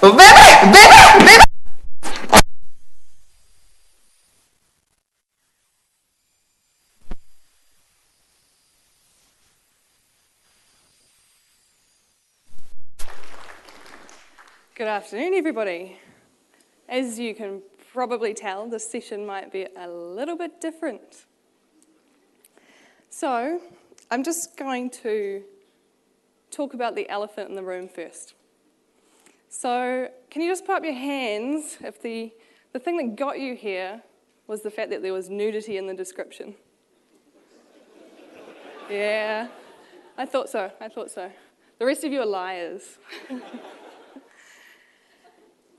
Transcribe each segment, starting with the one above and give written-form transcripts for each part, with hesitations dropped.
Bebe, bebe, bebe. Good afternoon, everybody. As you can probably tell, this session might be a little bit different. So, I'm just going to talk about the elephant in the room first. So, can you just put up your hands if the thing that got you here was the fact that there was nudity in the description? Yeah, I thought so. The rest of you are liars.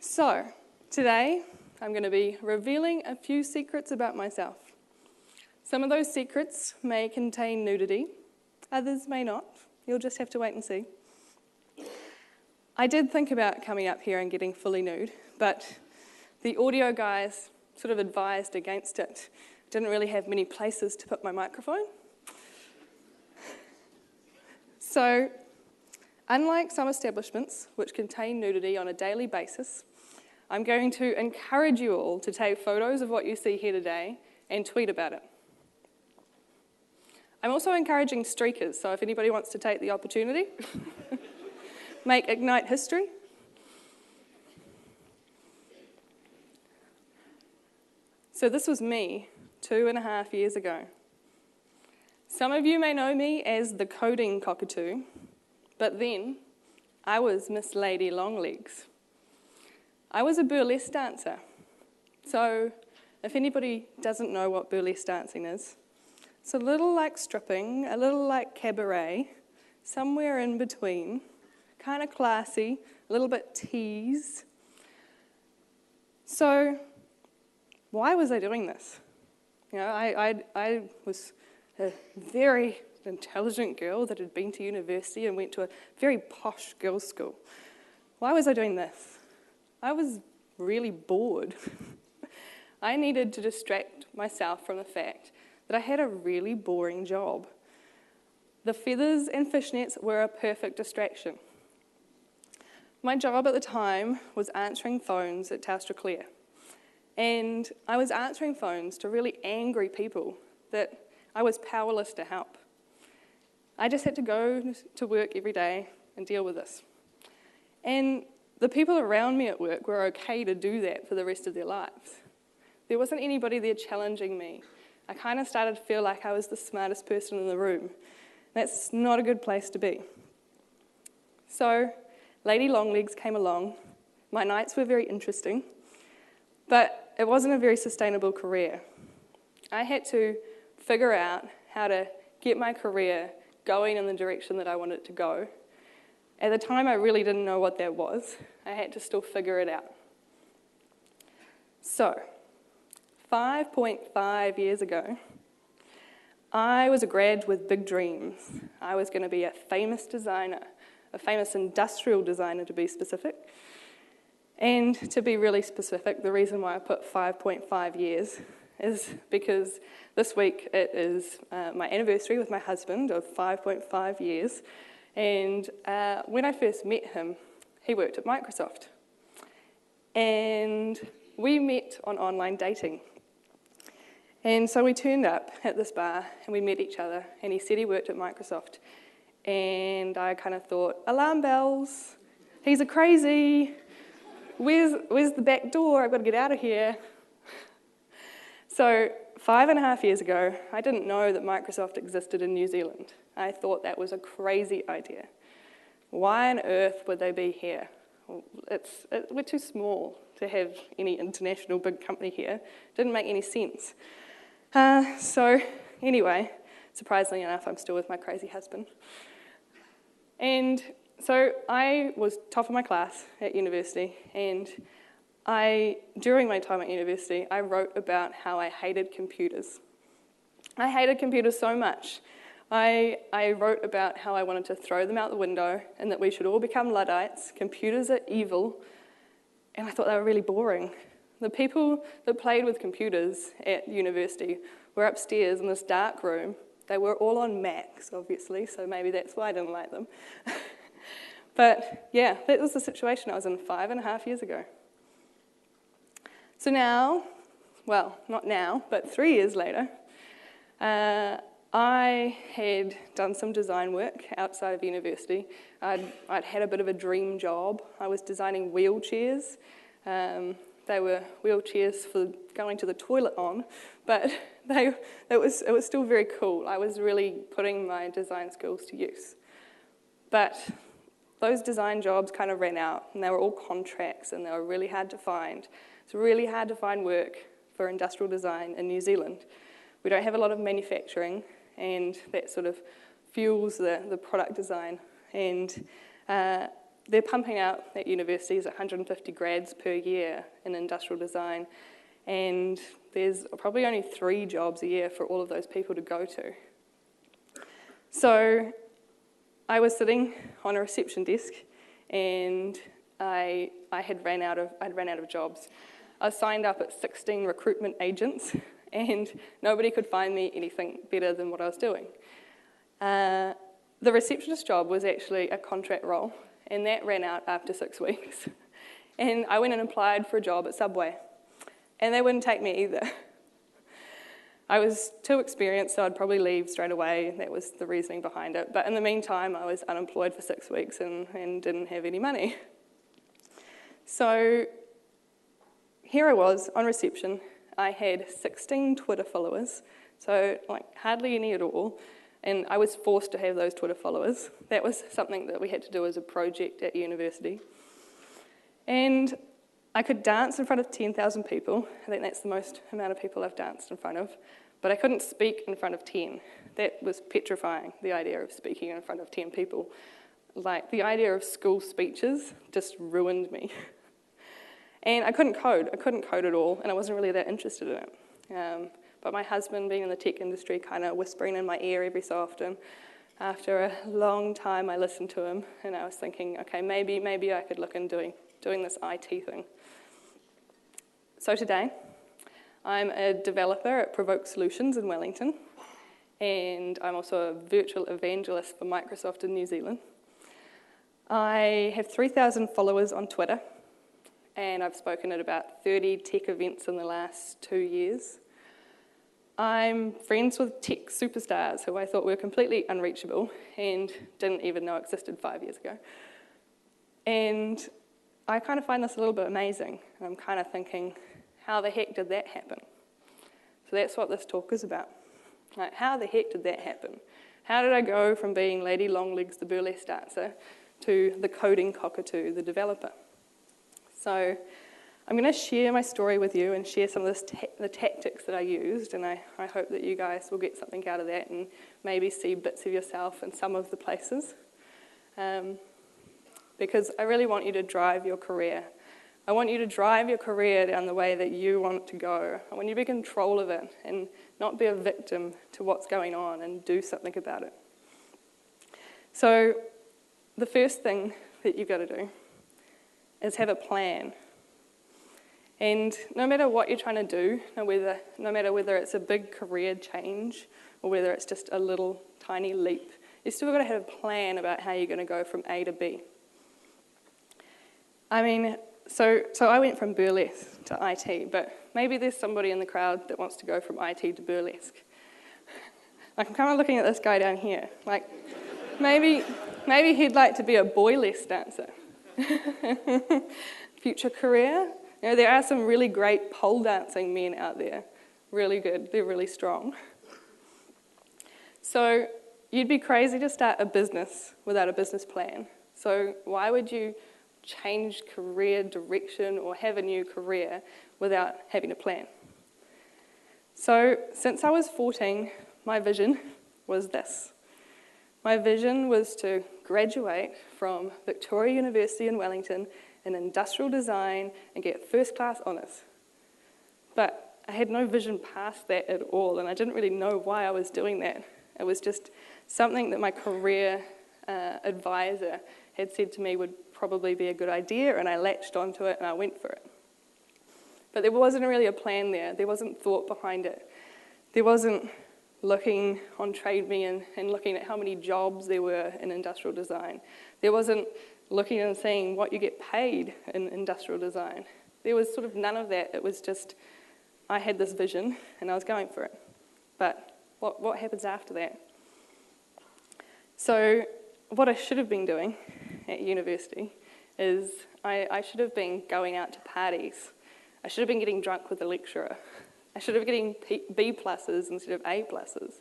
So, today I'm going to be revealing a few secrets about myself. Some of those secrets may contain nudity, others may not. You'll just have to wait and see. I did think about coming up here and getting fully nude, but the audio guys sort of advised against it. Didn't really have many places to put my microphone. So, unlike some establishments which contain nudity on a daily basis, I'm going to encourage you all to take photos of what you see here today and tweet about it. I'm also encouraging streakers, so if anybody wants to take the opportunity, make Ignite history. So this was me 2.5 years ago. Some of you may know me as the coding cockatoo, but then I was Miss Lady Longlegs. I was a burlesque dancer. So if anybody doesn't know what burlesque dancing is, it's a little like stripping, a little like cabaret, somewhere in between, kind of classy, a little bit teased. So why was I doing this? You know, I was a very intelligent girl that had been to university and went to a very posh girls' school. Why was I doing this? I was really bored. I needed to distract myself from the fact that I had a really boring job. The feathers and fishnets were a perfect distraction. My job at the time was answering phones at Telstra Clear. And I was answering phones to really angry people that I was powerless to help. I just had to go to work every day and deal with this. And the people around me at work were okay to do that for the rest of their lives. There wasn't anybody there challenging me. I kind of started to feel like I was the smartest person in the room. That's not a good place to be. So, Lady Longlegs came along. My nights were very interesting, but it wasn't a very sustainable career. I had to figure out how to get my career going in the direction that I wanted it to go. At the time, I really didn't know what that was. I had to still figure it out. So, 5.5 years ago, I was a grad with big dreams. I was going to be a famous designer, a famous industrial designer to be specific. And to be really specific, the reason why I put 5.5 years is because this week it is my anniversary with my husband of 5.5 years. And when I first met him, he worked at Microsoft. And we met on online dating. And so we turned up at this bar and we met each other. And he said he worked at Microsoft. And I kind of thought, alarm bells, he's a crazy. Where's the back door? I've got to get out of here. So 5.5 years ago, I didn't know that Microsoft existed in New Zealand. I thought that was a crazy idea. Why on earth would they be here? We're too small to have any international big company here. Didn't make any sense. So anyway, surprisingly enough, I'm still with my crazy husband. And so I was top of my class at university, and during my time at university, I wrote about how I hated computers. I hated computers so much. I wrote about how I wanted to throw them out the window and that we should all become Luddites. Computers are evil. And I thought they were really boring. The people that played with computers at university were upstairs in this dark room. They were all on Macs, obviously, so maybe that's why I didn't like them. But yeah, that was the situation I was in 5.5 years ago. So now, well, not now, but 3 years later, I had done some design work outside of university. I'd had a bit of a dream job. I was designing wheelchairs. They were wheelchairs for going to the toilet on, but it was still very cool. I was really putting my design skills to use. But those design jobs kind of ran out, and they were all contracts, and they were really hard to find. It's really hard to find work for industrial design in New Zealand. We don't have a lot of manufacturing, and that sort of fuels the product design. And they're pumping out at universities 150 grads per year in industrial design, and there's probably only 3 jobs a year for all of those people to go to. So I was sitting on a reception desk, and I had ran out of jobs. I was signed up at 16 recruitment agents, and nobody could find me anything better than what I was doing. The receptionist job was actually a contract role, and that ran out after 6 weeks. And I went and applied for a job at Subway, and they wouldn't take me either. I was too experienced, so I'd probably leave straight away. That was the reasoning behind it. But in the meantime, I was unemployed for 6 weeks and didn't have any money. So here I was on reception. I had 16 Twitter followers, so like hardly any at all. And I was forced to have those Twitter followers. That was something that we had to do as a project at university. And I could dance in front of 10,000 people. I think that's the most amount of people I've danced in front of. But I couldn't speak in front of 10. That was petrifying, the idea of speaking in front of 10 people. Like, the idea of school speeches just ruined me. And I couldn't code. I couldn't code at all, and I wasn't really that interested in it. But my husband, being in the tech industry, kind of whispering in my ear every so often. After a long time, I listened to him, and I was thinking, okay, maybe I could look into doing this IT thing. So today, I'm a developer at Provoke Solutions in Wellington, and I'm also a virtual evangelist for Microsoft in New Zealand. I have 3,000 followers on Twitter, and I've spoken at about 30 tech events in the last 2 years. I'm friends with tech superstars who I thought were completely unreachable and didn't even know existed 5 years ago. And I kind of find this a little bit amazing. I'm kind of thinking, how the heck did that happen? So that's what this talk is about. Like, how the heck did that happen? How did I go from being Lady Longlegs, the burlesque dancer, to the coding cockatoo, the developer? So I'm going to share my story with you and share some of the tactics that I used, and I hope that you guys will get something out of that and maybe see bits of yourself in some of the places. Because I really want you to drive your career. I want you to drive your career down the way that you want it to go. I want you to be in control of it and not be a victim to what's going on and do something about it. So the first thing that you've got to do is have a plan. And no matter what you're trying to do, no matter whether it's a big career change or whether it's just a little tiny leap, you've still got to have a plan about how you're going to go from A to B. I mean, so I went from burlesque to IT, but maybe there's somebody in the crowd that wants to go from IT to burlesque. Like, I'm kind of looking at this guy down here. Like, maybe he'd like to be a boylesque dancer. Future career. You know, there are some really great pole dancing men out there. Really good. They're really strong. So you'd be crazy to start a business without a business plan. So why would you change career direction or have a new career without having a plan? So since I was 14, my vision was this. My vision was to graduate from Victoria University in Wellington in industrial design and get first-class honours. But I had no vision past that at all, and I didn't really know why I was doing that. It was just something that my career advisor had said to me would probably be a good idea, and I latched onto it and I went for it. But there wasn't really a plan there. There wasn't thought behind it. There wasn't looking on TradeMe and looking at how many jobs there were in industrial design. There wasn't looking and seeing what you get paid in industrial design. There was sort of none of that. It was just, I had this vision and I was going for it. But what happens after that? So what I should have been doing at university is I should have been going out to parties. I should have been getting drunk with the lecturer. I should have been getting B pluses instead of A pluses.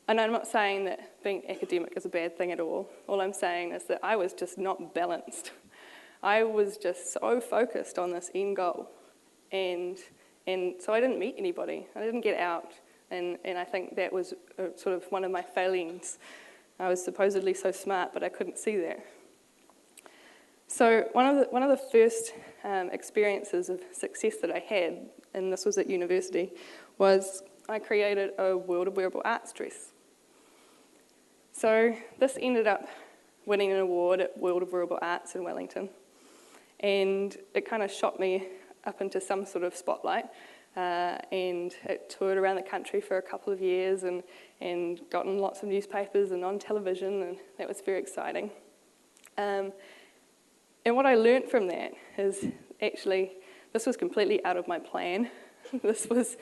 And I'm not saying that being academic is a bad thing at all. All I'm saying is that I was just not balanced. I was just so focused on this end goal. And so I didn't meet anybody. I didn't get out. And I think that was sort of one of my failings. I was supposedly so smart, but I couldn't see that. So one of the first experiences of success that I had, and this was at university, was I created a World of Wearable Arts dress. So this ended up winning an award at World of Wearable Arts in Wellington, and it kind of shot me up into some sort of spotlight, and it toured around the country for a couple of years and got in lots of newspapers and on television, and that was very exciting. And what I learnt from that is actually this was completely out of my plan. This was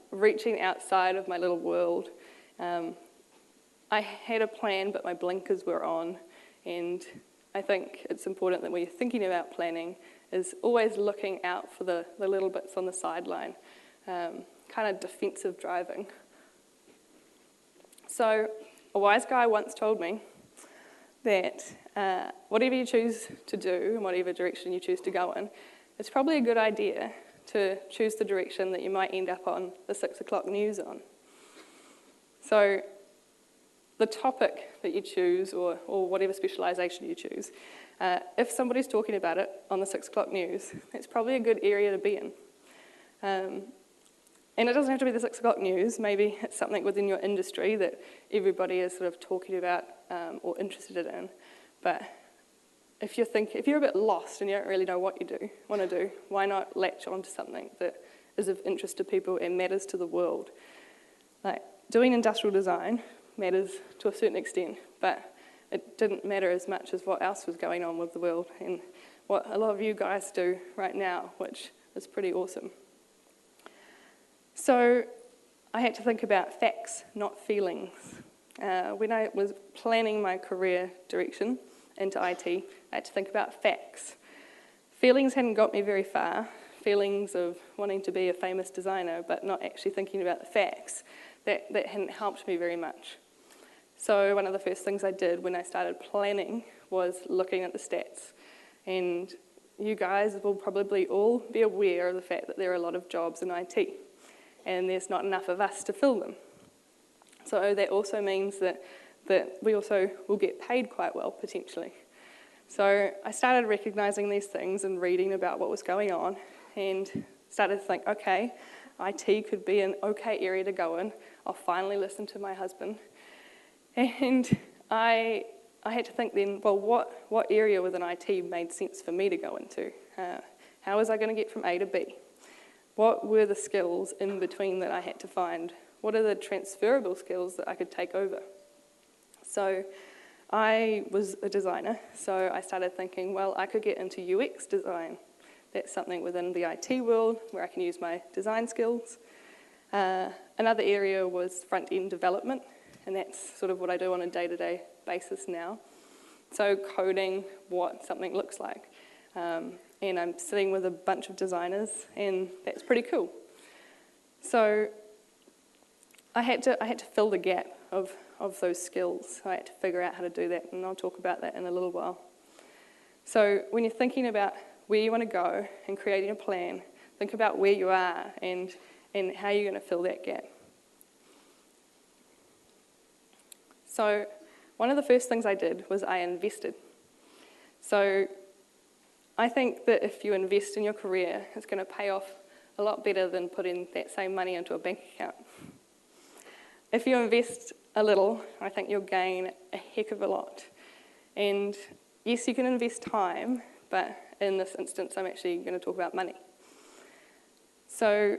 reaching outside of my little world. I had a plan, but my blinkers were on, and I think it's important that when you're thinking about planning is always looking out for the little bits on the sideline, kind of defensive driving. So a wise guy once told me that whatever you choose to do and whatever direction you choose to go in, it's probably a good idea to choose the direction that you might end up on the 6 o'clock news on. So the topic that you choose or whatever specialisation you choose, if somebody's talking about it on the 6 o'clock news, it's probably a good area to be in. And it doesn't have to be the 6 o'clock news. Maybe it's something within your industry that everybody is sort of talking about or interested in. But if you're a bit lost and you don't really know what you want to do, why not latch onto something that is of interest to people and matters to the world? Like doing industrial design matters to a certain extent, but it didn't matter as much as what else was going on with the world and what a lot of you guys do right now, which is pretty awesome. So I had to think about facts, not feelings. When I was planning my career direction into IT, I had to think about facts. Feelings hadn't got me very far, feelings of wanting to be a famous designer, but not actually thinking about the facts. That hadn't helped me very much. So one of the first things I did when I started planning was looking at the stats. And you guys will probably all be aware of the fact that there are a lot of jobs in IT, and there's not enough of us to fill them. So that also means that we also will get paid quite well, potentially. So I started recognising these things and reading about what was going on, and started to think, okay, IT could be an okay area to go in. I'll finally listen to my husband. And I had to think then, well, what area within IT made sense for me to go into? How was I going to get from A to B? What were the skills in between that I had to find? What are the transferable skills that I could take over? So I was a designer, so I started thinking, well, I could get into UX design. That's something within the IT world where I can use my design skills. Another area was front-end development, and that's sort of what I do on a day-to-day basis now. So coding what something looks like. And I'm sitting with a bunch of designers, and that's pretty cool. So I had to fill the gap of those skills. I had to figure out how to do that, and I'll talk about that in a little while. So when you're thinking about where you want to go and creating a plan, think about where you are and how you're going to fill that gap. So one of the first things I did was I invested. So I think that if you invest in your career, it's going to pay off a lot better than putting that same money into a bank account. If you invest a little, I think you'll gain a heck of a lot. And yes, you can invest time, but in this instance, I'm actually going to talk about money. So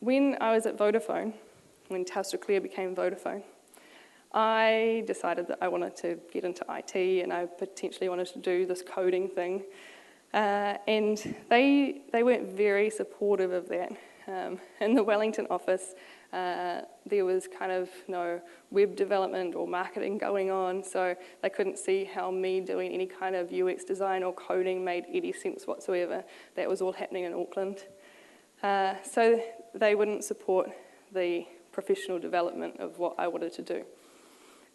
when I was at Vodafone, when Telstra Clear became Vodafone, I decided that I wanted to get into IT and I potentially wanted to do this coding thing. And they weren't very supportive of that. In the Wellington office, there was kind of no web development or marketing going on, so they couldn't see how me doing any kind of UX design or coding made any sense whatsoever. That was all happening in Auckland. So they wouldn't support the professional development of what I wanted to do.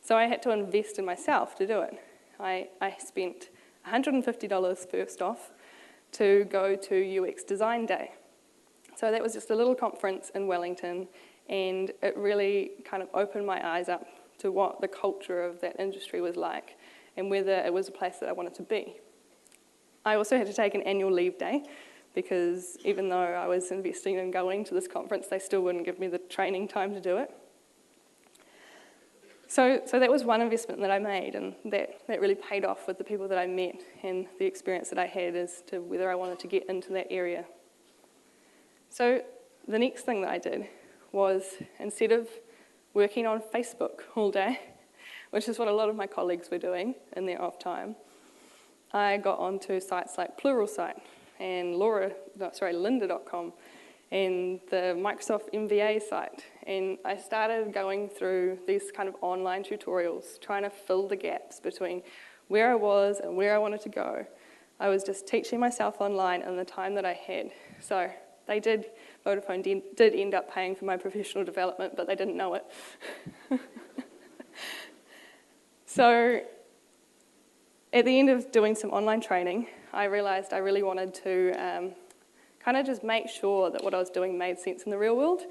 So I had to invest in myself to do it. I spent $150 first off to go to UX Design Day. So that was just a little conference in Wellington, and it really kind of opened my eyes up to what the culture of that industry was like and whether it was a place that I wanted to be. I also had to take an annual leave day because even though I was investing in going to this conference, they still wouldn't give me the training time to do it. So that was one investment that I made, and that really paid off with the people that I met and the experience that I had as to whether I wanted to get into that area. So the next thing that I did was, instead of working on Facebook all day, which is what a lot of my colleagues were doing in their off time, I got onto sites like Pluralsight and lynda.com and the Microsoft MVA site. And I started going through these kind of online tutorials, trying to fill the gaps between where I was and where I wanted to go. I was just teaching myself online in the time that I had. So Vodafone did end up paying for my professional development, but they didn't know it. So at the end of doing some online training, I realised I really wanted to kind of just make sure that what I was doing made sense in the real world.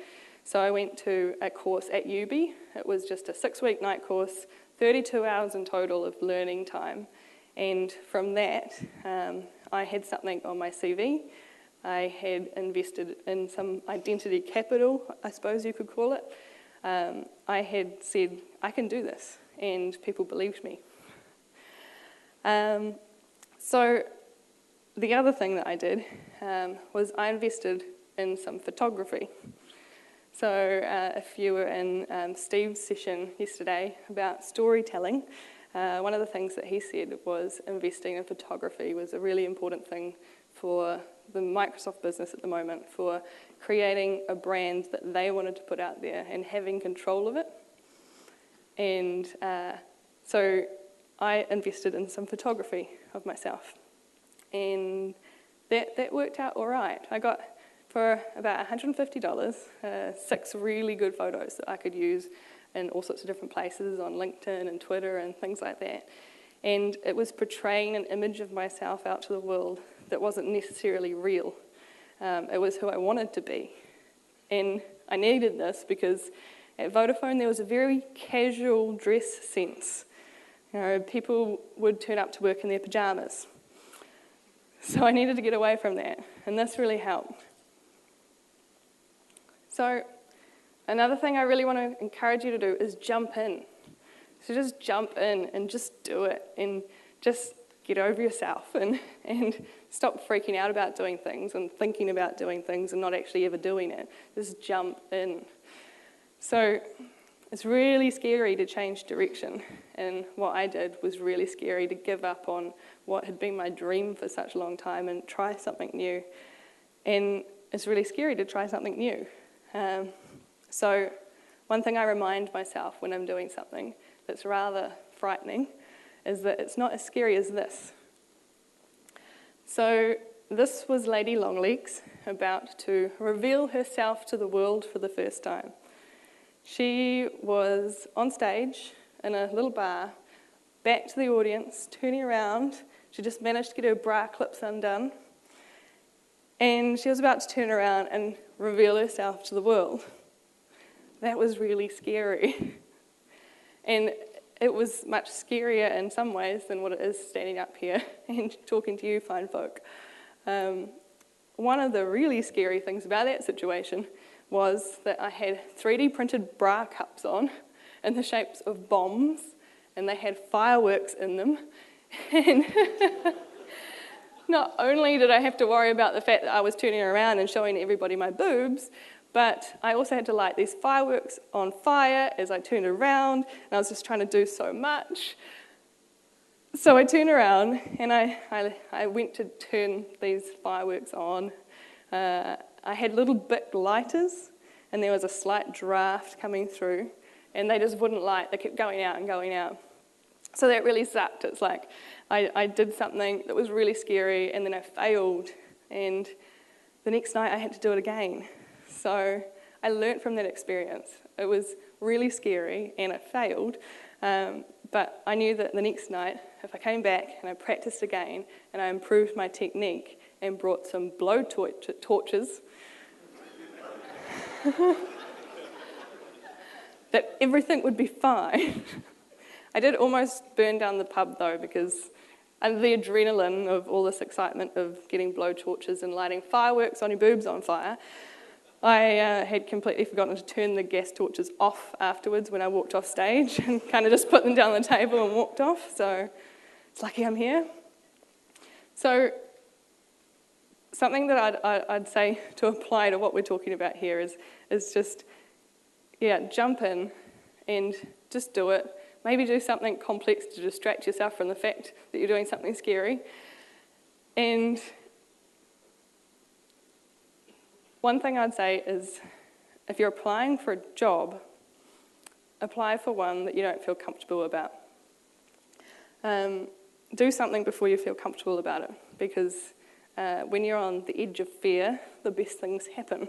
So I went to a course at UB. It was just a 6-week night course, 32 hours in total of learning time. And from that, I had something on my CV. I had invested in some identity capital, I suppose you could call it. I had said, I can do this, and people believed me. So the other thing that I did was I invested in some photography. So if you were in Steve's session yesterday about storytelling, one of the things that he said was investing in photography was a really important thing for the Microsoft business at the moment, for creating a brand that they wanted to put out there and having control of it. And so I invested in some photography of myself. And that worked out all right. I got, for about $150, 6 really good photos that I could use in all sorts of different places on LinkedIn and Twitter and things like that. And it was portraying an image of myself out to the world that wasn't necessarily real. It was who I wanted to be. And I needed this because at Vodafone there was a very casual dress sense. You know, people would turn up to work in their pajamas. So I needed to get away from that, and this really helped. So another thing I really want to encourage you to do is jump in. So just jump in and just do it, and just get over yourself and stop freaking out about doing things and thinking about doing things and not actually ever doing it. Just jump in. So it's really scary to change direction, and what I did was really scary to give up on what had been my dream for such a long time and try something new. And it's really scary to try something new. So one thing I remind myself when I'm doing something that's rather frightening is that it's not as scary as this. So this was Lady Longlegs about to reveal herself to the world for the first time. She was on stage in a little bar, back to the audience, turning around. She just managed to get her bra clips undone. And she was about to turn around and reveal herself to the world. That was really scary. And it was much scarier in some ways than what it is standing up here and talking to you fine folk. One of the really scary things about that situation was that I had 3D printed bra cups on in the shapes of bombs, and they had fireworks in them. And not only did I have to worry about the fact that I was turning around and showing everybody my boobs, But I also had to light these fireworks on fire as I turned around, and I was just trying to do so much. So I turned around, and I went to turn these fireworks on. I had little Bic lighters, and there was a slight draft coming through, and they just wouldn't light. They kept going out and going out. So that really sucked. It's like I did something that was really scary, and then I failed, and the next night I had to do it again. So I learnt from that experience. It was really scary, and I failed, but I knew that the next night, if I came back and I practiced again, and I improved my technique and brought some blow torches, that everything would be fine. I did almost burn down the pub though, because under the adrenaline of all this excitement of getting blow torches and lighting fireworks on your boobs on fire, I had completely forgotten to turn the gas torches off afterwards when I walked off stage, and kind of just put them down on the table and walked off, so it's lucky I'm here. So something that I'd say to apply to what we're talking about here is just, jump in and just do it. Maybe do something complex to distract yourself from the fact that you're doing something scary. And one thing I'd say is, if you're applying for a job, apply for one that you don't feel comfortable about. Do something before you feel comfortable about it, because when you're on the edge of fear, the best things happen.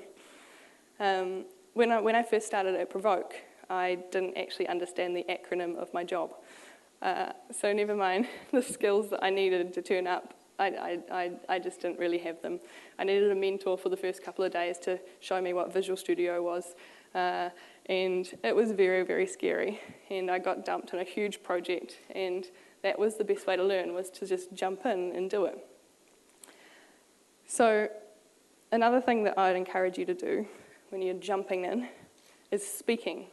When I first started at Provoke, I didn't actually understand the acronym of my job. So never mind the skills that I needed to turn up, I just didn't really have them. I needed a mentor for the first couple of days to show me what Visual Studio was, and it was very, very scary. And I got dumped on a huge project, and that was the best way to learn, was to just jump in and do it. So another thing that I'd encourage you to do when you're jumping in is speaking.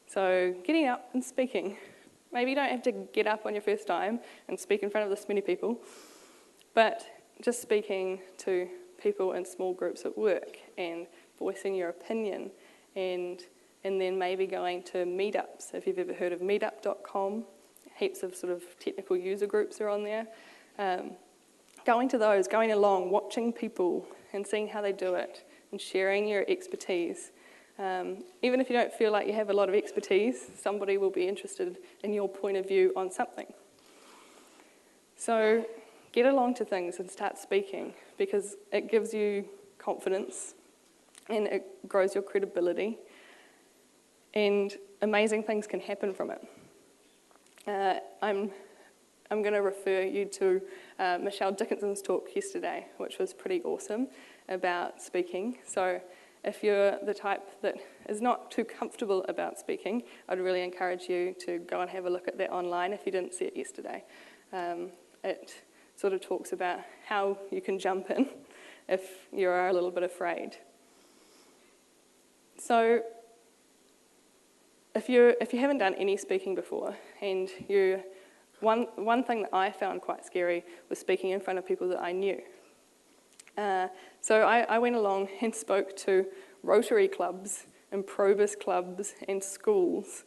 So getting up and speaking. Maybe you don't have to get up on your first time and speak in front of this many people, but just speaking to people in small groups at work and voicing your opinion, and then maybe going to meetups. If you've ever heard of meetup.com, heaps of sort of technical user groups are on there. Going to those, going along, watching people and seeing how they do it, and sharing your expertise. Even if you don't feel like you have a lot of expertise, somebody will be interested in your point of view on something. So get along to things and start speaking, because it gives you confidence and it grows your credibility, and amazing things can happen from it. I'm going to refer you to Michelle Dickinson's talk yesterday, which was pretty awesome, about speaking. So if you're the type that is not too comfortable about speaking, I'd really encourage you to go and have a look at that online if you didn't see it yesterday. It sort of talks about how you can jump in if you are a little bit afraid. So if you haven't done any speaking before, and one thing that I found quite scary was speaking in front of people that I knew. So I went along and spoke to Rotary clubs and Probus clubs and schools.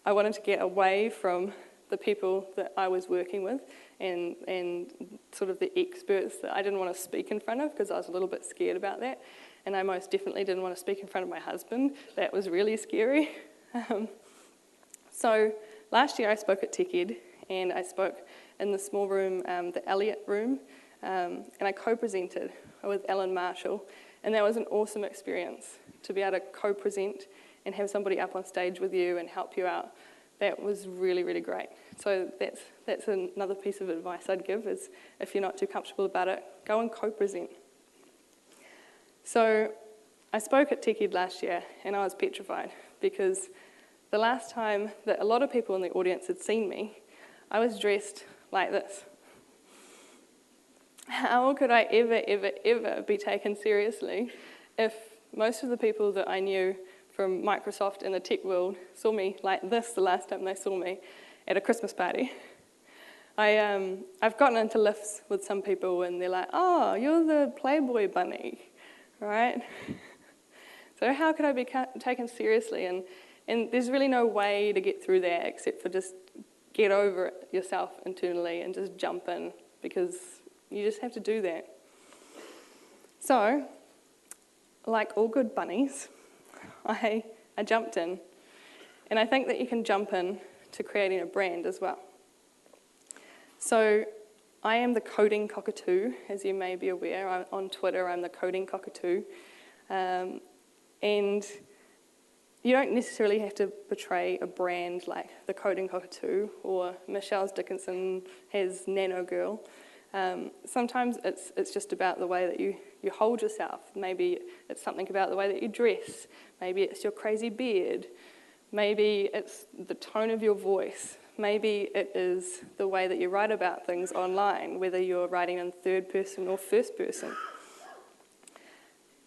I wanted to get away from the people that I was working with and sort of the experts that I didn't want to speak in front of, because I was a little bit scared about that. And I most definitely didn't want to speak in front of my husband. That was really scary. So last year I spoke at TechEd, and I spoke in the small room, the Elliott room, and I co-presented with Alan Marshall, and that was an awesome experience to be able to co-present and have somebody up on stage with you and help you out. That was really, really great. So that's another piece of advice I'd give, is if you're not too comfortable about it, go and co-present. So I spoke at TechEd last year, and I was petrified, because the last time that a lot of people in the audience had seen me, I was dressed like this. How could I ever, ever, ever be taken seriously if most of the people that I knew from Microsoft and the tech world saw me like this the last time they saw me at a Christmas party? I've gotten into lifts with some people, and they're like, "Oh, you're the Playboy bunny," right? So how could I be taken seriously? And there's really no way to get through that except for just get over it yourself internally and just jump in, because you just have to do that. So, like all good bunnies, I jumped in. And I think that you can jump in to creating a brand as well. So I am the coding cockatoo, as you may be aware. On Twitter, I'm the coding cockatoo. And you don't necessarily have to portray a brand like the coding cockatoo, or Michelle Dickinson has Nano Girl. Sometimes it's just about the way that you hold yourself. Maybe it's something about the way that you dress. Maybe it's your crazy beard. Maybe it's the tone of your voice. Maybe it is the way that you write about things online, whether you're writing in third person or first person.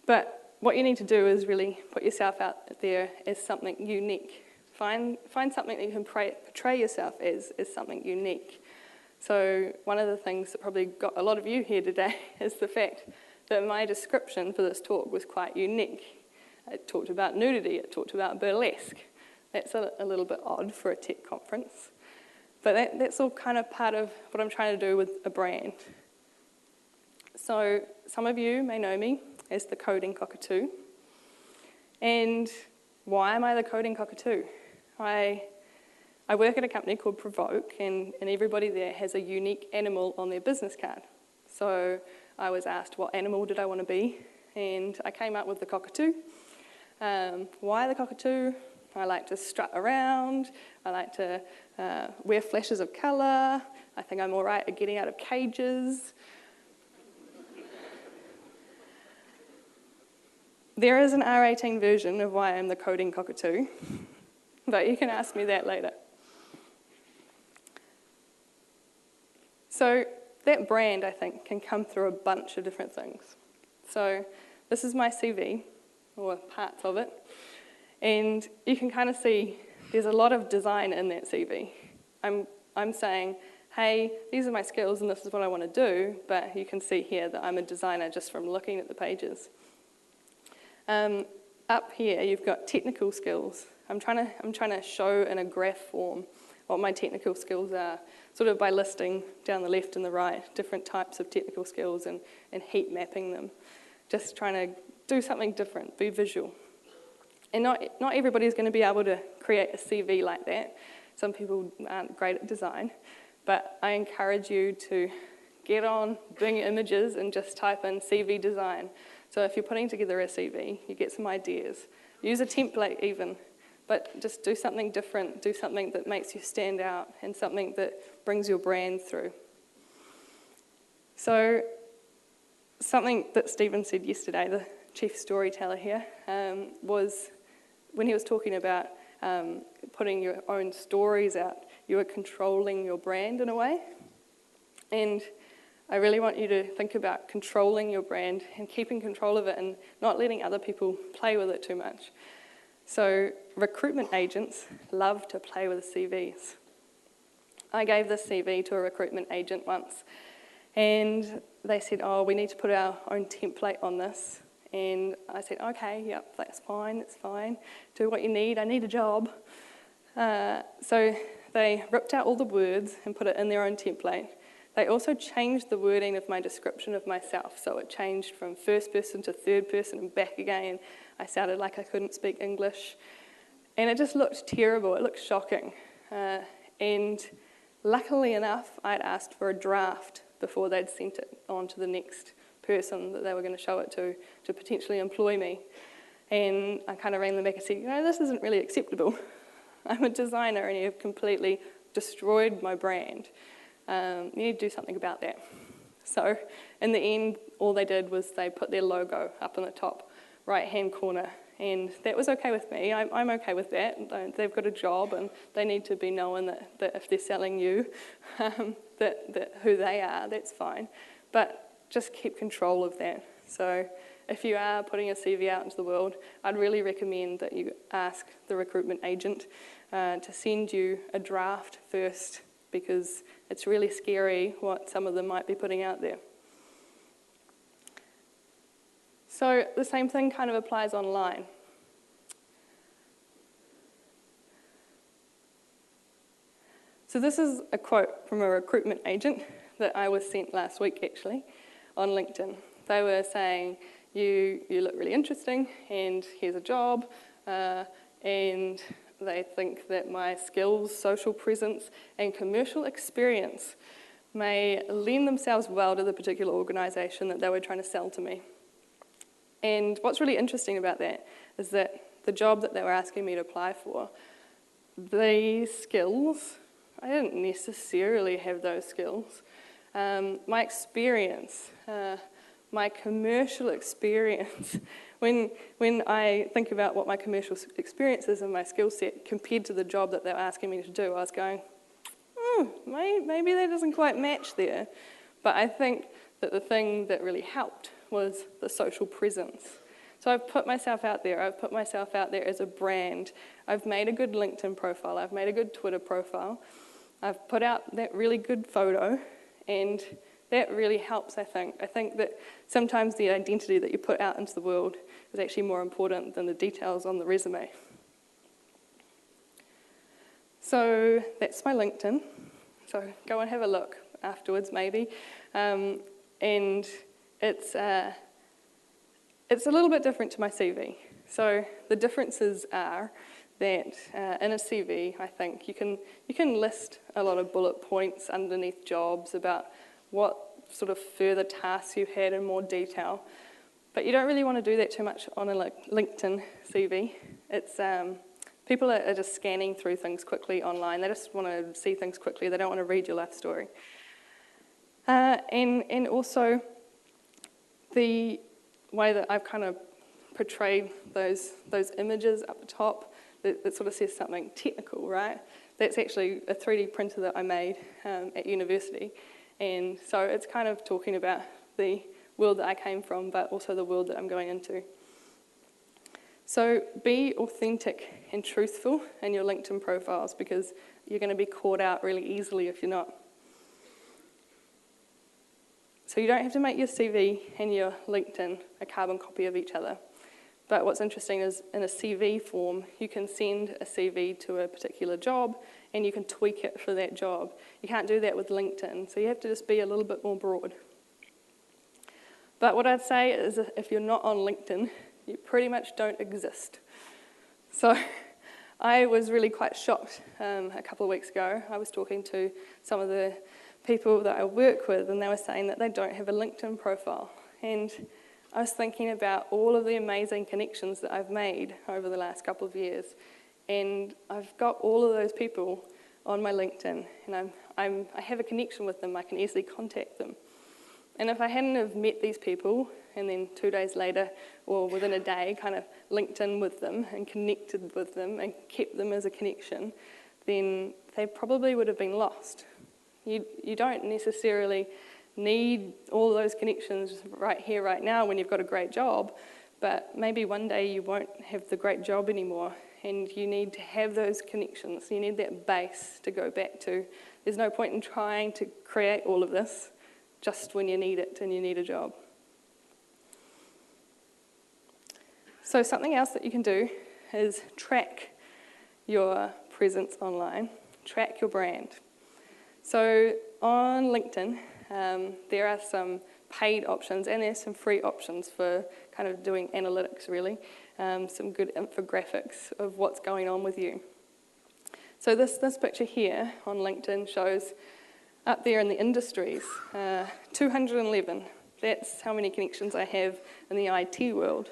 But what you need to do is really put yourself out there as something unique. Find something that you can portray yourself as something unique. So one of the things that probably got a lot of you here today is the fact that my description for this talk was quite unique. It talked about nudity, it talked about burlesque. That's a little bit odd for a tech conference. But that's all kind of part of what I'm trying to do with a brand. So some of you may know me as the coding cockatoo. And why am I the coding cockatoo? I work at a company called Provoke, and everybody there has a unique animal on their business card. So I was asked what animal did I want to be, and I came up with the cockatoo. Why the cockatoo? I like to strut around. I like to wear flashes of colour. I think I'm all right at getting out of cages. There is an R18 version of why I'm the coding cockatoo, but you can ask me that later. So that brand, I think, can come through a bunch of different things. So this is my CV, or parts of it. And you can kind of see there's a lot of design in that CV. I'm saying, hey, these are my skills and this is what I want to do, but you can see here that I'm a designer just from looking at the pages. Up here, you've got technical skills. I'm trying to show in a graph form what my technical skills are, sort of by listing down the left and the right different types of technical skills and heat mapping them. Just trying to do something different, be visual. And not everybody's going to be able to create a CV like that. Some people aren't great at design. But I encourage you to get on Bing Images and just type in CV design. So if you're putting together a CV, you get some ideas. Use a template even, but just do something different. Do something that makes you stand out and something that brings your brand through. So something that Stephen said yesterday, the chief storyteller here, was when he was talking about putting your own stories out, you are controlling your brand in a way. And I really want you to think about controlling your brand and keeping control of it and not letting other people play with it too much. So recruitment agents love to play with CVs. I gave this CV to a recruitment agent once, and they said, oh, we need to put our own template on this. And I said, okay, yep, that's fine, do what you need, I need a job. So they ripped out all the words and put it in their own template. They also changed the wording of my description of myself, so it changed from first person to third person and back again. I sounded like I couldn't speak English. And it just looked terrible, it looked shocking. And luckily enough, I'd asked for a draft before they'd sent it on to the next person that they were going to show it to potentially employ me. And I kind of rang them back and said, you know, this isn't really acceptable. I'm a designer and you've completely destroyed my brand. You need to do something about that. So in the end, all they did was they put their logo up in the top right-hand corner, and that was okay with me. I'm okay with that. They've got a job and they need to be knowing that if they're selling you, that who they are, that's fine. But just keep control of that. So if you are putting a CV out into the world, I'd really recommend that you ask the recruitment agent to send you a draft first, because it's really scary what some of them might be putting out there. So the same thing kind of applies online. So this is a quote from a recruitment agent that I was sent last week, actually, on LinkedIn. They were saying, you look really interesting, and here's a job, and they think that my skills, social presence, and commercial experience may lend themselves well to the particular organisation that they were trying to sell to me. And what's really interesting about that is that the job that they were asking me to apply for, the skills, I didn't necessarily have those skills. My experience, my commercial experience, when I think about what my commercial experience is and my skill set compared to the job that they were asking me to do, I was going, maybe that doesn't quite match there. But I think that the thing that really helped was the social presence. So I've put myself out there. I've put myself out there as a brand. I've made a good LinkedIn profile. I've made a good Twitter profile. I've put out that really good photo, and that really helps, I think. I think that sometimes the identity that you put out into the world is actually more important than the details on the resume. So that's my LinkedIn. So go and have a look afterwards, maybe. And it's a little bit different to my CV. So the differences are that in a CV, I think, you can list a lot of bullet points underneath jobs about what sort of further tasks you've had in more detail. But you don't really want to do that too much on a LinkedIn CV. It's people are just scanning through things quickly online. They just want to see things quickly. They don't want to read your life story. And also, the way that I've kind of portrayed those images up the top, that sort of says something technical, right? That's actually a 3D printer that I made at university. And so it's kind of talking about the world that I came from, but also the world that I'm going into. So be authentic and truthful in your LinkedIn profiles, because you're going to be caught out really easily if you're not. So you don't have to make your CV and your LinkedIn a carbon copy of each other. But what's interesting is in a CV form, you can send a CV to a particular job and you can tweak it for that job. You can't do that with LinkedIn, so you have to just be a little bit more broad. But what I'd say is if you're not on LinkedIn, you pretty much don't exist. So I was really quite shocked a couple of weeks ago. I was talking to some of the people that I work with, and they were saying that they don't have a LinkedIn profile. And I was thinking about all of the amazing connections that I've made over the last couple of years. And I've got all of those people on my LinkedIn, and I have a connection with them. I can easily contact them. And if I hadn't have met these people, and then 2 days later, or within a day, kind of linked in with them and connected with them and kept them as a connection, then they probably would have been lost. You don't necessarily need all those connections right here, right now, when you've got a great job, but maybe one day you won't have the great job anymore, and you need to have those connections. You need that base to go back to. There's no point in trying to create all of this just when you need it and you need a job. So something else that you can do is track your presence online, track your brand. So on LinkedIn, there are some paid options and there's some free options for kind of doing analytics, really. Some good infographics of what's going on with you. So this picture here on LinkedIn shows up there in the industries, 211. That's how many connections I have in the IT world.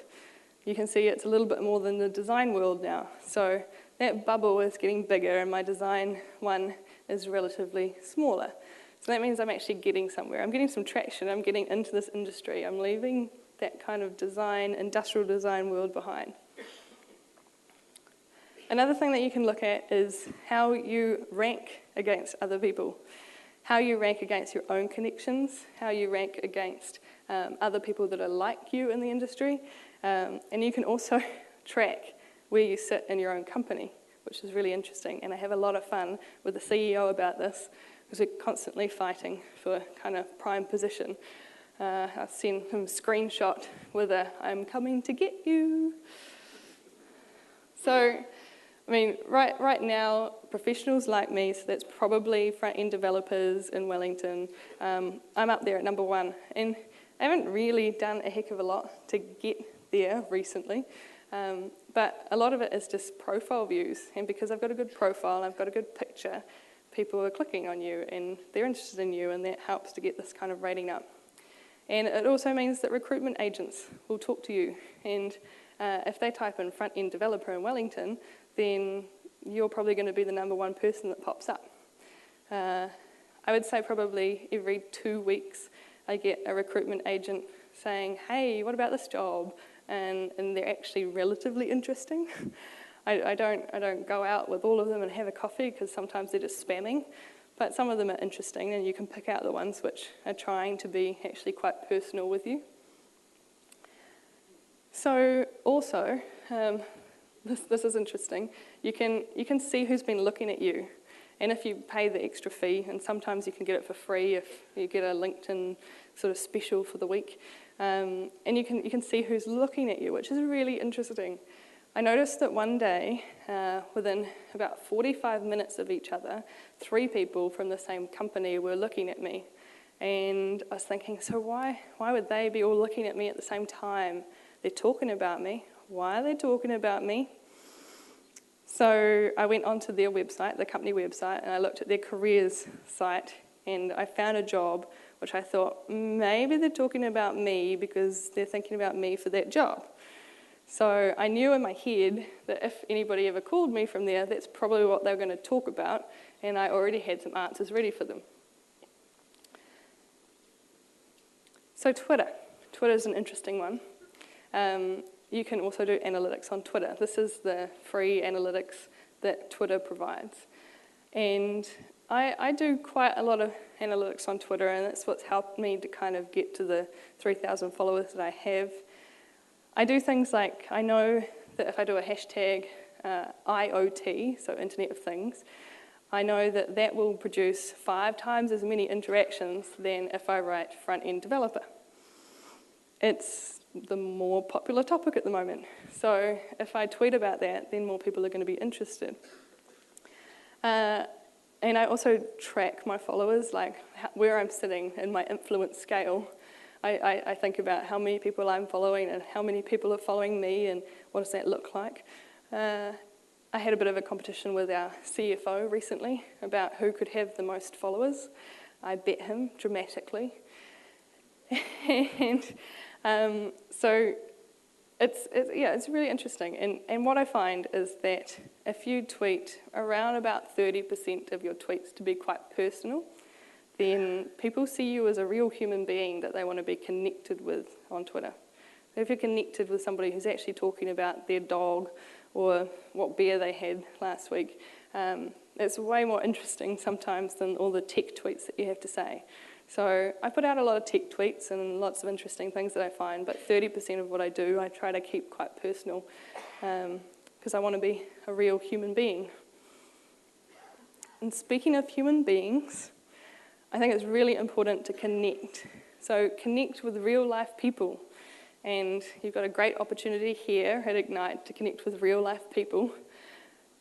You can see it's a little bit more than the design world now. So that bubble is getting bigger and my design one is relatively smaller. So that means I'm actually getting somewhere. I'm getting some traction. I'm getting into this industry. I'm leaving that kind of design, industrial design world behind. Another thing that you can look at is how you rank against other people, how you rank against your own connections, how you rank against other people that are like you in the industry, and you can also track where you sit in your own company, which is really interesting. And I have a lot of fun with the CEO about this, because we're constantly fighting for kind of prime position. I've seen him screenshot with a "I'm coming to get you." So, I mean, right now, professionals like me, so that's probably front-end developers in Wellington. I'm up there at number 1, and I haven't really done a heck of a lot to get there recently, but a lot of it is just profile views, and because I've got a good profile, I've got a good picture, people are clicking on you and they're interested in you, and that helps to get this kind of rating up. And it also means that recruitment agents will talk to you, and if they type in front-end developer in Wellington, then you're probably going to be the number 1 person that pops up. I would say probably every 2 weeks I get a recruitment agent saying, hey, what about this job? And they're actually relatively interesting. I don't go out with all of them and have a coffee because sometimes they're just spamming, but some of them are interesting, and you can pick out the ones which are trying to be actually quite personal with you. So also, this is interesting, you can see who's been looking at you, and if you pay the extra fee, and sometimes you can get it for free if you get a LinkedIn sort of special for the week, and you can see who's looking at you, which is really interesting. I noticed that one day, within about 45 minutes of each other, 3 people from the same company were looking at me. And I was thinking, so why would they be all looking at me at the same time? They're talking about me. Why are they talking about me? So I went onto their website, the company website, and I looked at their careers site, and I found a job which I thought, maybe they're talking about me because they're thinking about me for that job. So I knew in my head that if anybody ever called me from there, that's probably what they were going to talk about, and I already had some answers ready for them. So Twitter. Twitter is an interesting one. You can also do analytics on Twitter. This is the free analytics that Twitter provides. And I do quite a lot of analytics on Twitter, and that's what's helped me to kind of get to the 3,000 followers that I have. I do things like, I know that if I do a hashtag IoT, so Internet of Things, I know that that will produce 5 times as many interactions than if I write front-end developer. It's the more popular topic at the moment. So if I tweet about that, then more people are going to be interested. And I also track my followers, like where I'm sitting in my influence scale. I think about how many people I'm following and how many people are following me and what does that look like. I had a bit of a competition with our CFO recently about who could have the most followers. I bet him dramatically. And so it's really interesting. And what I find is that if you tweet around about 30% of your tweets to be quite personal, then people see you as a real human being that they want to be connected with on Twitter. If you're connected with somebody who's actually talking about their dog or what beer they had last week, it's way more interesting sometimes than all the tech tweets that you have to say. So I put out a lot of tech tweets and lots of interesting things that I find, but 30% of what I do, I try to keep quite personal because I want to be a real human being. And speaking of human beings, I think it's really important to connect. So connect with real life people. And you've got a great opportunity here at Ignite to connect with real life people.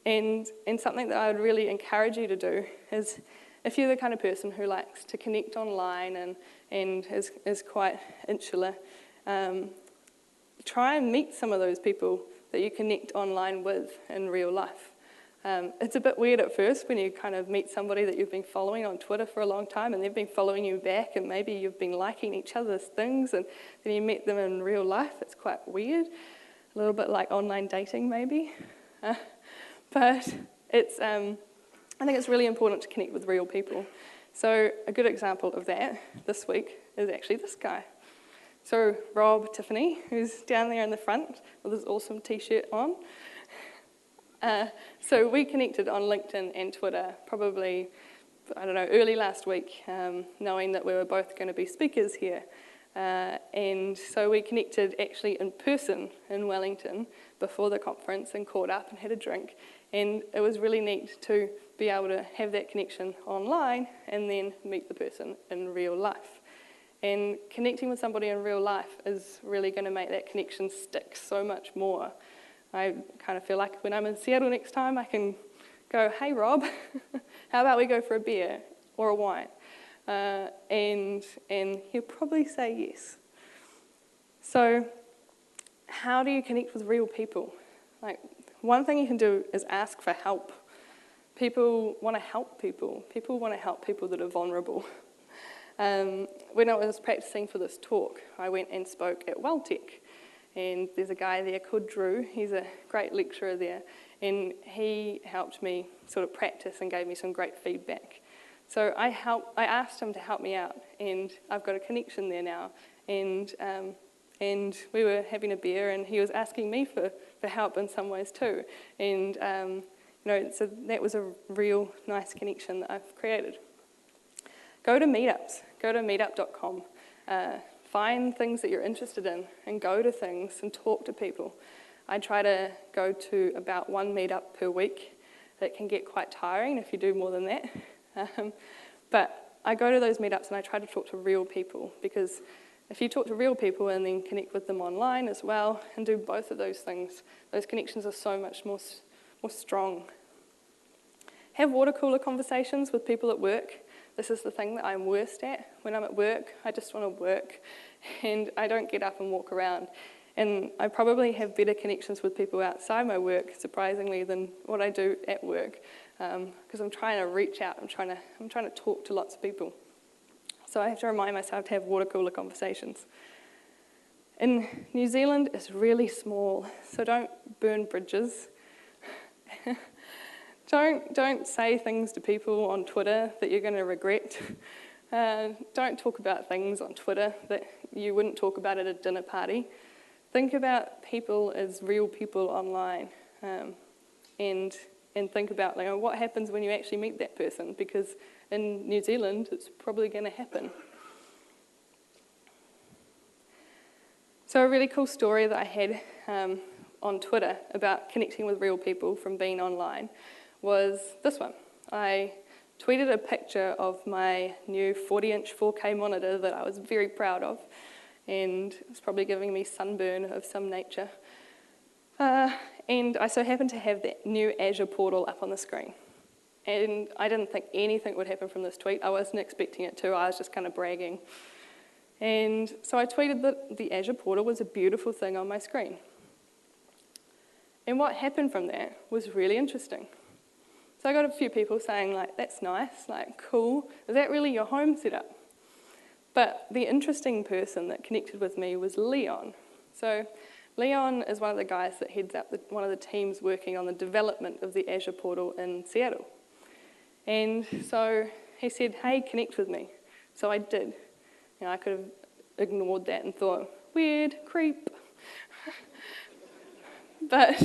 And something that I would really encourage you to do is, if you're the kind of person who likes to connect online and is quite insular, try and meet some of those people that you connect online with in real life. It's a bit weird at first when you kind of meet somebody that you've been following on Twitter for a long time and they've been following you back and maybe you've been liking each other's things and then you meet them in real life. It's quite weird, a little bit like online dating maybe. But it's, I think it's really important to connect with real people. So a good example of that this week is actually this guy. So Rob Tiffany, who's down there in the front with his awesome t-shirt on. So we connected on LinkedIn and Twitter probably, I don't know, early last week, knowing that we were both going to be speakers here. And so we connected actually in person in Wellington before the conference and caught up and had a drink. And it was really neat to be able to have that connection online and then meet the person in real life. And connecting with somebody in real life is really going to make that connection stick so much more. I kind of feel like when I'm in Seattle next time, I can go, hey Rob, how about we go for a beer or a wine? And he'll probably say yes. So how do you connect with real people? Like, one thing you can do is ask for help. People want to help people. People want to help people that are vulnerable. When I was practicing for this talk, I went and spoke at Welltech. And there's a guy there called Drew. He's a great lecturer there. And he helped me sort of practice and gave me some great feedback. So I asked him to help me out. And I've got a connection there now. And we were having a beer, and he was asking me for help in some ways too. And so that was a real nice connection that I've created. Go to meetups. Go to meetup.com. Find things that you're interested in and go to things and talk to people. I try to go to about one meetup per week. That can get quite tiring if you do more than that. But I go to those meetups and I try to talk to real people, because if you talk to real people and then connect with them online as well and do both of those things, those connections are so much more strong. Have water cooler conversations with people at work. This is the thing that I'm worst at. When I'm at work, I just want to work, and I don't get up and walk around. And I probably have better connections with people outside my work, surprisingly, than what I do at work, because I'm trying to reach out. I'm trying to talk to lots of people. So I have to remind myself to have water cooler conversations. In New Zealand, it's really small, so don't burn bridges. Don't say things to people on Twitter that you're going to regret. Don't talk about things on Twitter that you wouldn't talk about at a dinner party. Think about people as real people online, and think about what happens when you actually meet that person, because in New Zealand it's probably going to happen. So a really cool story that I had on Twitter about connecting with real people from being online was this one. I tweeted a picture of my new 40-inch 4K monitor that I was very proud of, and it's probably giving me sunburn of some nature. And I so happened to have that new Azure portal up on the screen. And I didn't think anything would happen from this tweet. I wasn't expecting it to. I was just kind of bragging. And so I tweeted that the Azure portal was a beautiful thing on my screen. And what happened from that was really interesting. So I got a few people saying, that's nice, cool. Is that really your home setup? But the interesting person that connected with me was Leon. So Leon is one of the guys that heads up one of the teams working on the development of the Azure portal in Seattle. And so he said, hey, connect with me. So I did. I could have ignored that and thought, weird, creep. But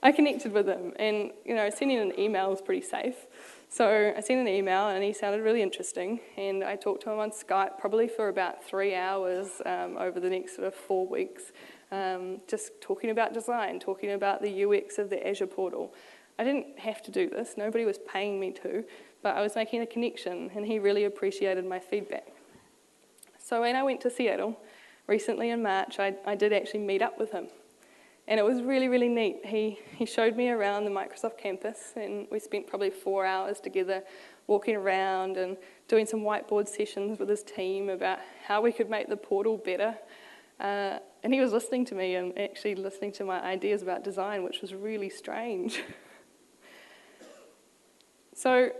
I connected with him, and sending an email is pretty safe. So I sent an email, and he sounded really interesting, and I talked to him on Skype probably for about 3 hours over the next sort of 4 weeks, just talking about design, talking about the UX of the Azure portal. I didn't have to do this, nobody was paying me to, but I was making a connection, and he really appreciated my feedback. So when I went to Seattle recently in March, I did actually meet up with him. And it was really, really neat. He showed me around the Microsoft campus, and we spent probably 4 hours together walking around and doing some whiteboard sessions with his team about how we could make the portal better. And he was listening to me and actually listening to my ideas about design, which was really strange. So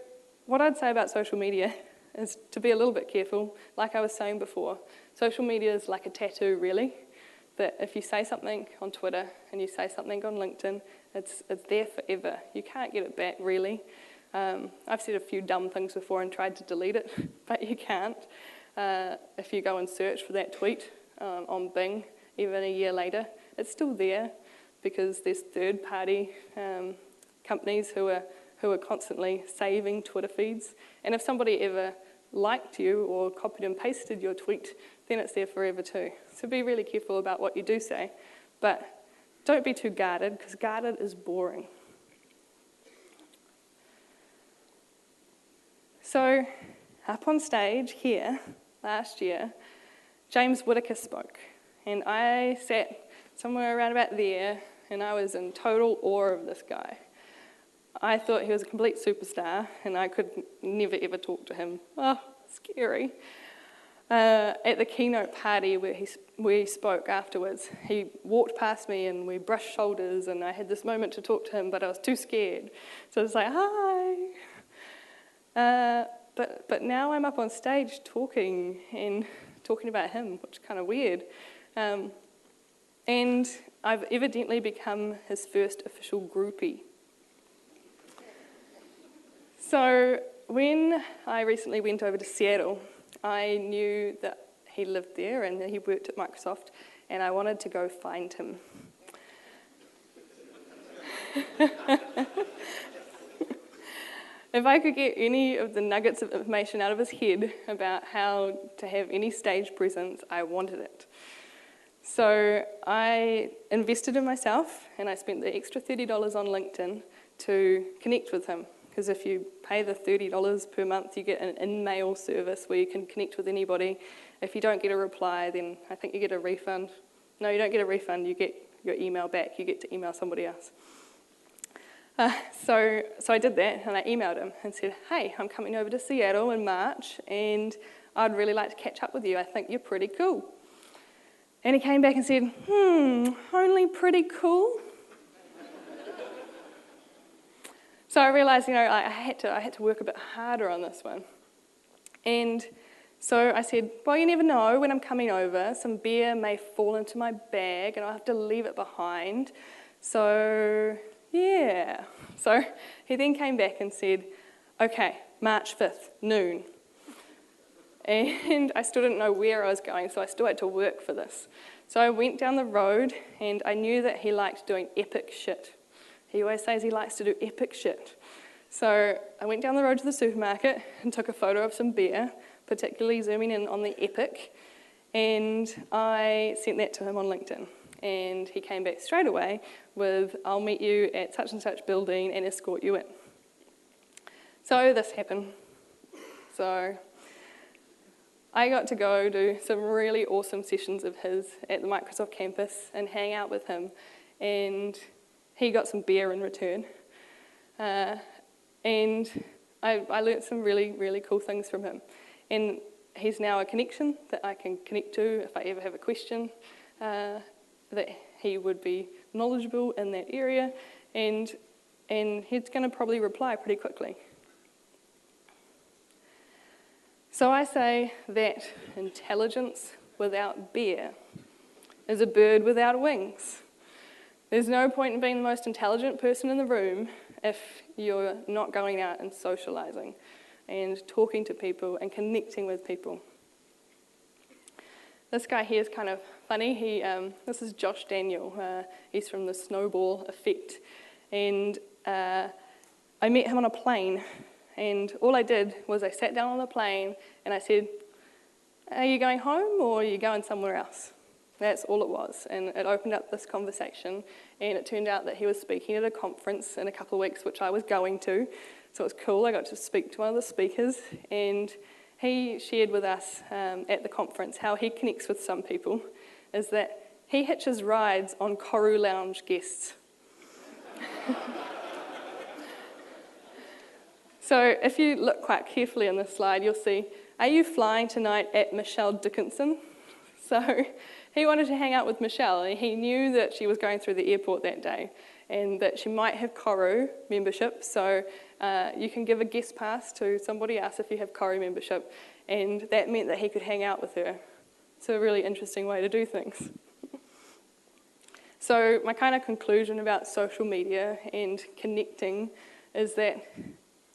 what I'd say about social media is to be a little bit careful. Like I was saying before, social media is like a tattoo, really. That if you say something on Twitter and you say something on LinkedIn, it's there forever. You can't get it back, really. I've said a few dumb things before and tried to delete it, but you can't. If you go and search for that tweet on Bing, even a year later, it's still there because there's third-party companies who are constantly saving Twitter feeds. And if somebody ever liked you or copied and pasted your tweet, then it's there forever too. So be really careful about what you do say, but don't be too guarded, because guarded is boring. So up on stage here last year, James Whittaker spoke, and I sat somewhere around about there, and I was in total awe of this guy. I thought he was a complete superstar, and I could never ever talk to him. Oh, scary. At the keynote party where we spoke afterwards, he walked past me and we brushed shoulders, and I had this moment to talk to him, but I was too scared. So I was like, hi. But now I'm up on stage talking about him, which is kind of weird. And I've evidently become his first official groupie. So when I recently went over to Seattle, I knew that he lived there and that he worked at Microsoft, and I wanted to go find him. If I could get any of the nuggets of information out of his head about how to have any stage presence, I wanted it. So I invested in myself, and I spent the extra $30 on LinkedIn to connect with him. Because if you pay the $30 per month, you get an in-mail service where you can connect with anybody. If you don't get a reply, then I think you get a refund. No, you don't get a refund, you get your email back. You get to email somebody else. So I did that, and I emailed him and said, hey, I'm coming over to Seattle in March, and I'd really like to catch up with you. I think you're pretty cool. And he came back and said, only pretty cool? So I realised, I had to work a bit harder on this one. And so I said, well, you never know when I'm coming over. Some beer may fall into my bag, and I'll have to leave it behind. So, yeah. So he then came back and said, okay, March 5th, noon. And I still didn't know where I was going, so I still had to work for this. So I went down the road, and I knew that he liked doing epic shit. He always says he likes to do epic shit. So I went down the road to the supermarket and took a photo of some beer, particularly zooming in on the epic, and I sent that to him on LinkedIn. And he came back straight away with, I'll meet you at such and such building and escort you in. So this happened. So I got to go do some really awesome sessions of his at the Microsoft campus and hang out with him, and he got some beer in return. And I learnt some really, really cool things from him. And he's now a connection that I can connect to if I ever have a question, that he would be knowledgeable in that area, and he's going to probably reply pretty quickly. So I say that intelligence without beer is a bird without wings. There's no point in being the most intelligent person in the room if you're not going out and socialising and talking to people and connecting with people. This guy here is kind of funny. This is Josh Daniel. He's from the Snowball Effect. And I met him on a plane. And all I did was I sat down on the plane and I said, are you going home or are you going somewhere else? That's all it was. And it opened up this conversation. And it turned out that he was speaking at a conference in a couple of weeks, which I was going to. So it was cool. I got to speak to one of the speakers. And he shared with us at the conference how he connects with some people is that he hitches rides on Koru Lounge guests. So if you look quite carefully on this slide, you'll see, are you flying tonight at Michelle Dickinson? So he wanted to hang out with Michelle, and he knew that she was going through the airport that day and that she might have Koru membership, so you can give a guest pass to somebody else if you have Koru membership, and that meant that he could hang out with her. It's a really interesting way to do things. So my kind of conclusion about social media and connecting is that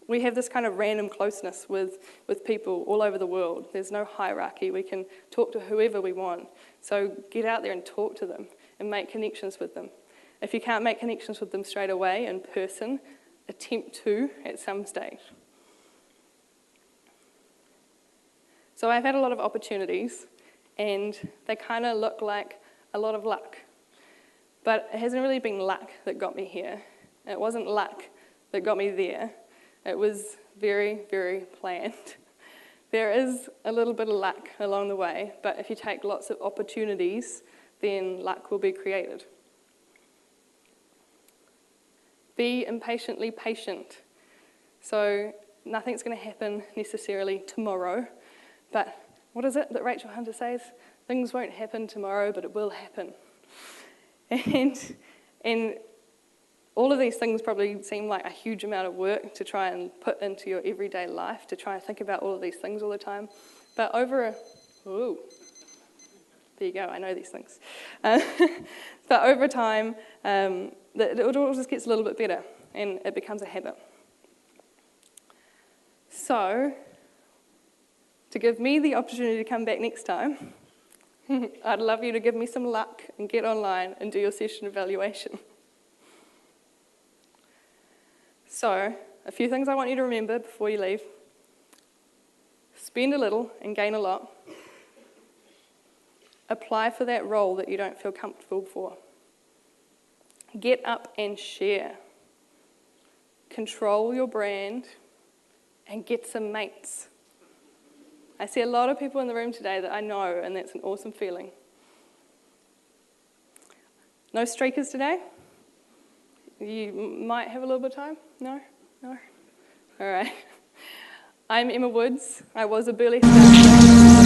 we have this kind of random closeness with people all over the world. There's no hierarchy. We can talk to whoever we want. So get out there and talk to them and make connections with them. If you can't make connections with them straight away in person, attempt to at some stage. So I've had a lot of opportunities, and they kind of look like a lot of luck. But it hasn't really been luck that got me here. It wasn't luck that got me there. It was very, very planned. There is a little bit of luck along the way, but if you take lots of opportunities, then luck will be created. Be impatiently patient. So nothing's going to happen necessarily tomorrow, but what is it that Rachel Hunter says? Things won't happen tomorrow, but it will happen. And all of these things probably seem like a huge amount of work to try and put into your everyday life, to try and think about all of these things all the time. But there you go, I know these things. But over time, it all just gets a little bit better, and it becomes a habit. So, to give me the opportunity to come back next time, I'd love you to give me some luck and get online and do your session evaluation. So, a few things I want you to remember before you leave. Spend a little and gain a lot. Apply for that role that you don't feel comfortable for. Get up and share. Control your brand and get some mates. I see a lot of people in the room today that I know, and that's an awesome feeling. No streakers today? You might have a little bit of time? No? All right. I'm Emma Woods. I was a Burlesque dancer.